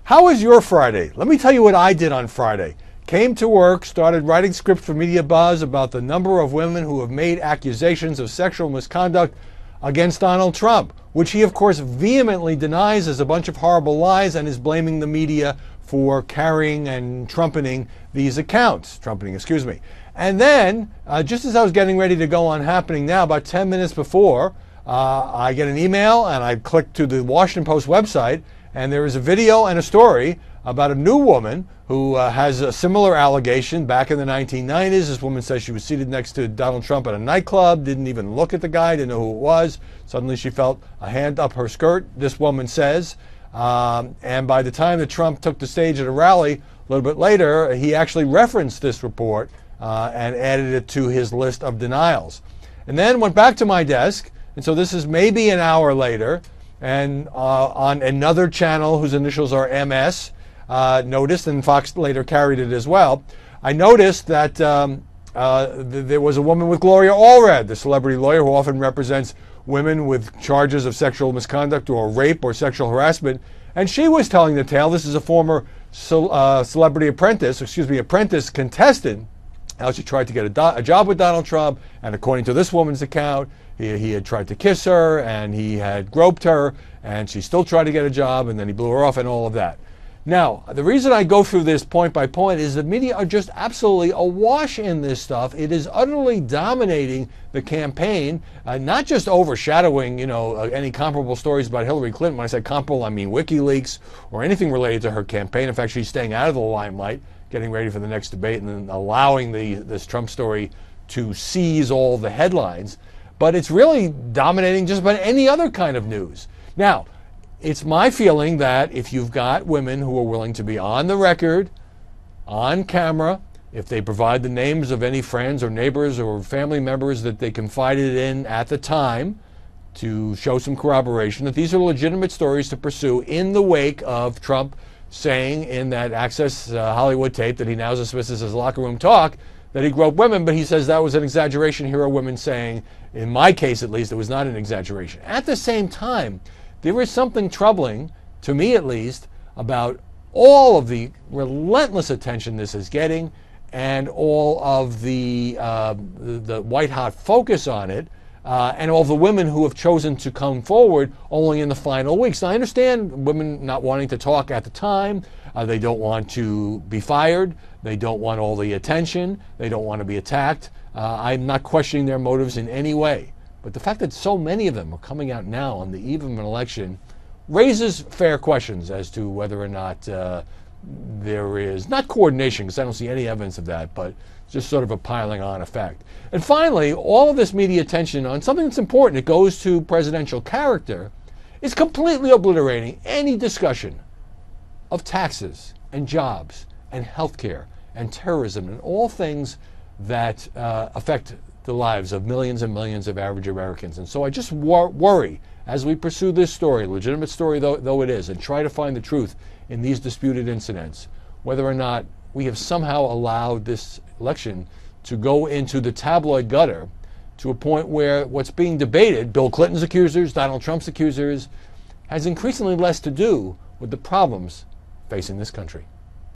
How was your Friday? Let me tell you what I did on Friday. Came to work, started writing scripts for Media Buzz about the number of women who have made accusations of sexual misconduct against Donald Trump, which he, of course, vehemently denies as a bunch of horrible lies and is blaming the media for carrying and trumpeting these accounts. And then, just as I was getting ready to go on Happening Now, about 10 minutes before, I get an email and I click to the Washington Post website, and there is a video and a story about a new woman who has a similar allegation back in the 1990s. This woman says she was seated next to Donald Trump at a nightclub, didn't even look at the guy, didn't know who it was. Suddenly she felt a hand up her skirt, this woman says. And by the time that Trump took the stage at a rally a little bit later, he actually referenced this report and added it to his list of denials. And then went back to my desk, and so this is maybe an hour later, and on another channel whose initials are MS, noticed, and Fox later carried it as well, I noticed that there was a woman with Gloria Allred, the celebrity lawyer who often represents women with charges of sexual misconduct or rape or sexual harassment, and she was telling the tale. This is a former celebrity apprentice contestant, how she tried to get a job with Donald Trump, and according to this woman's account, he had tried to kiss her, and he had groped her, and she still tried to get a job, and then he blew her off and all of that. Now, the reason I go through this point by point is the media are just absolutely awash in this stuff. It is utterly dominating the campaign, not just overshadowing, any comparable stories about Hillary Clinton. When I say comparable, I mean WikiLeaks or anything related to her campaign. In fact, she's staying out of the limelight, getting ready for the next debate, and then allowing this Trump story to seize all the headlines. But it's really dominating just about any other kind of news. Now, it's my feeling that if you've got women who are willing to be on the record, on camera, if they provide the names of any friends or neighbors or family members that they confided in at the time to show some corroboration, that these are legitimate stories to pursue in the wake of Trump saying in that Access Hollywood tape that he now dismisses as locker room talk that he groped women, but he says that was an exaggeration. Here are women saying, in my case at least, it was not an exaggeration. At the same time, there is something troubling, to me at least, about all of the relentless attention this is getting and all of the white-hot focus on it, and all the women who have chosen to come forward only in the final weeks. Now, I understand women not wanting to talk at the time. They don't want to be fired. They don't want all the attention. They don't want to be attacked. I'm not questioning their motives in any way. But the fact that so many of them are coming out now on the eve of an election raises fair questions as to whether or not there is, not coordination, because I don't see any evidence of that, but just sort of a piling on effect. And finally, all of this media attention on something that's important, it goes to presidential character, is completely obliterating any discussion of taxes and jobs and health care and terrorism and all things that affect the lives of millions and millions of average Americans. And so I just worry as we pursue this story, legitimate story though it is, and try to find the truth in these disputed incidents, whether or not we have somehow allowed this election to go into the tabloid gutter to a point where what's being debated, Bill Clinton's accusers, Donald Trump's accusers, has increasingly less to do with the problems facing this country.